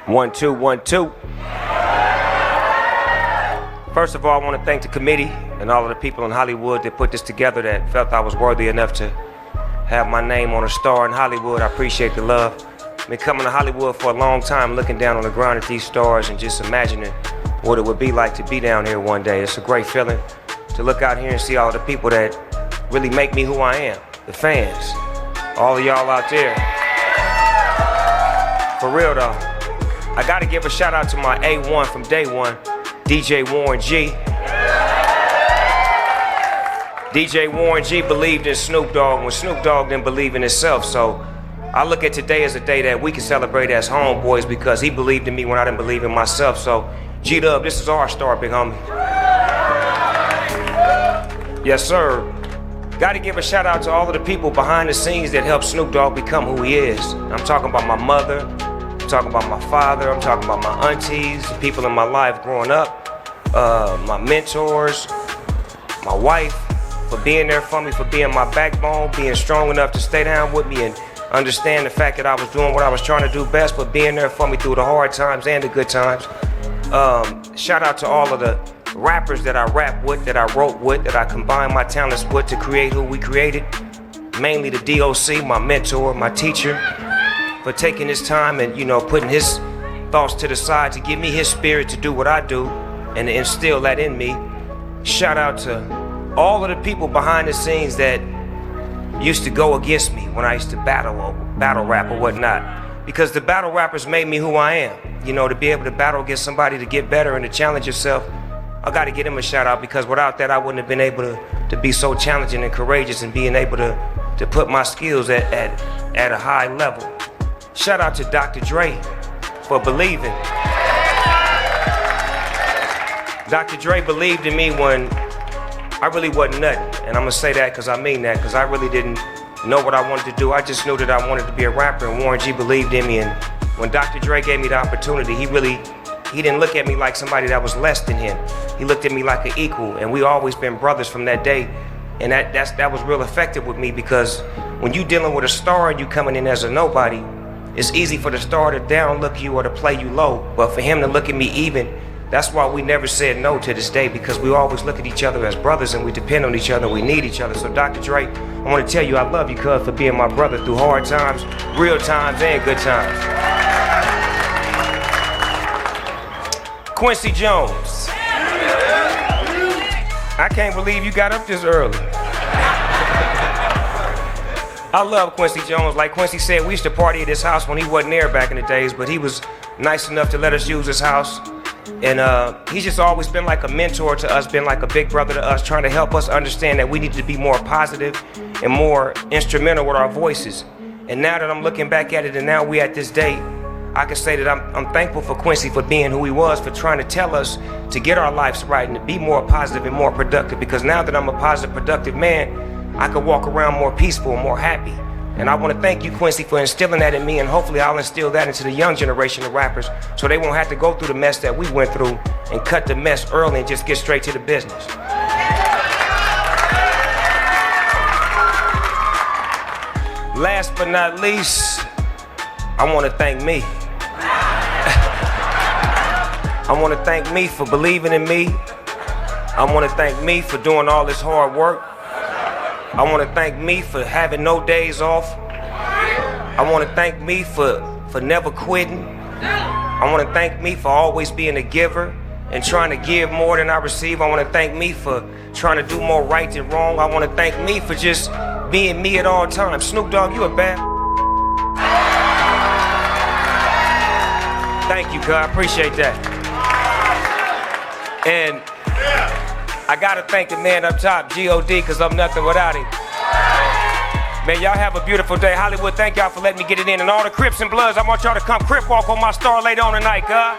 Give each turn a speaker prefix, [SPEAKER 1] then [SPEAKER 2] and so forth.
[SPEAKER 1] 1, 2, 1, 2. First of all, I want to thank the committee and all of the people in Hollywood that put this together that felt I was worthy enough to have my name on a star in Hollywood. I appreciate the love. I've been coming to Hollywood for a long time, looking down on the ground at these stars and just imagining what it would be like to be down here one day. It's a great feeling to look out here and see all the people that really make me who I am, the fans, all of y'all out there. For real though, I gotta give a shout out to my A1 from day one, DJ Warren G. DJ Warren G believed in Snoop Dogg when Snoop Dogg didn't believe in himself. So I look at today as a day that we can celebrate as homeboys because he believed in me when I didn't believe in myself. So G-Dub, this is our star, big homie. Yes, sir. Gotta give a shout out to all of the people behind the scenes that helped Snoop Dogg become who he is. I'm talking about my mother, I'm talking about my father, I'm talking about my aunties, the people in my life growing up, my mentors, my wife, for being there for me, for being my backbone, being strong enough to stay down with me and understand the fact that I was doing what I was trying to do best, but being there for me through the hard times and the good times. Shout out to all of the rappers that I rap with, that I wrote with, that I combined my talents with to create who we created. Mainly the DOC, my mentor, my teacher, for taking his time and, putting his thoughts to the side to give me his spirit to do what I do and to instill that in me. Shout out to all of the people behind the scenes that used to go against me when I used to battle rap or whatnot. Because the battle rappers made me who I am. To be able to battle against somebody to get better and to challenge yourself, I gotta give him a shout out because without that I wouldn't have been able to be so challenging and courageous and being able to put my skills at a high level. Shout out to Dr. Dre for believing. Dr. Dre believed in me when I really wasn't nothing, and I'm gonna say that because I mean that, because I really didn't know what I wanted to do. I just knew that I wanted to be a rapper, and Warren G believed in me. And when Dr. Dre gave me the opportunity, he didn't look at me like somebody that was less than him. He looked at me like an equal, and we always been brothers from that day. And that was real effective with me because when you dealing with a star and you coming in as a nobody, it's easy for the star to downlook you or to play you low, but for him to look at me even. That's why we never said no to this day, because we always look at each other as brothers and we depend on each other, we need each other. So Dr. Dre, I want to tell you I love you, cuz, for being my brother through hard times, real times, and good times. Quincy Jones. I can't believe you got up this early. I love Quincy Jones. Like Quincy said, we used to party at his house when he wasn't there back in the days, but he was nice enough to let us use his house. And he's just always been like a mentor to us, been like a big brother to us, trying to help us understand that we need to be more positive and more instrumental with our voices. And now that I'm looking back at it and now we at this day, I can say that I'm thankful for Quincy for being who he was, for trying to tell us to get our lives right and to be more positive and more productive. Because now that I'm a positive, productive man, I can walk around more peaceful and more happy. And I want to thank you, Quincy, for instilling that in me, and hopefully I'll instill that into the young generation of rappers so they won't have to go through the mess that we went through and cut the mess early and just get straight to the business. Last but not least, I want to thank me. I want to thank me for believing in me. I want to thank me for doing all this hard work. I want to thank me for having no days off. I want to thank me for never quitting. I want to thank me for always being a giver and trying to give more than I receive. I want to thank me for trying to do more right than wrong. I want to thank me for just being me at all times. Snoop Dogg, you a bad. Thank you, cuz. I appreciate that. And I gotta thank the man up top, G.O.D., because I'm nothing without him. Man, y'all have a beautiful day. Hollywood, thank y'all for letting me get it in. And all the Crips and Bloods, I want y'all to come Crip walk on my star later on tonight, cuz.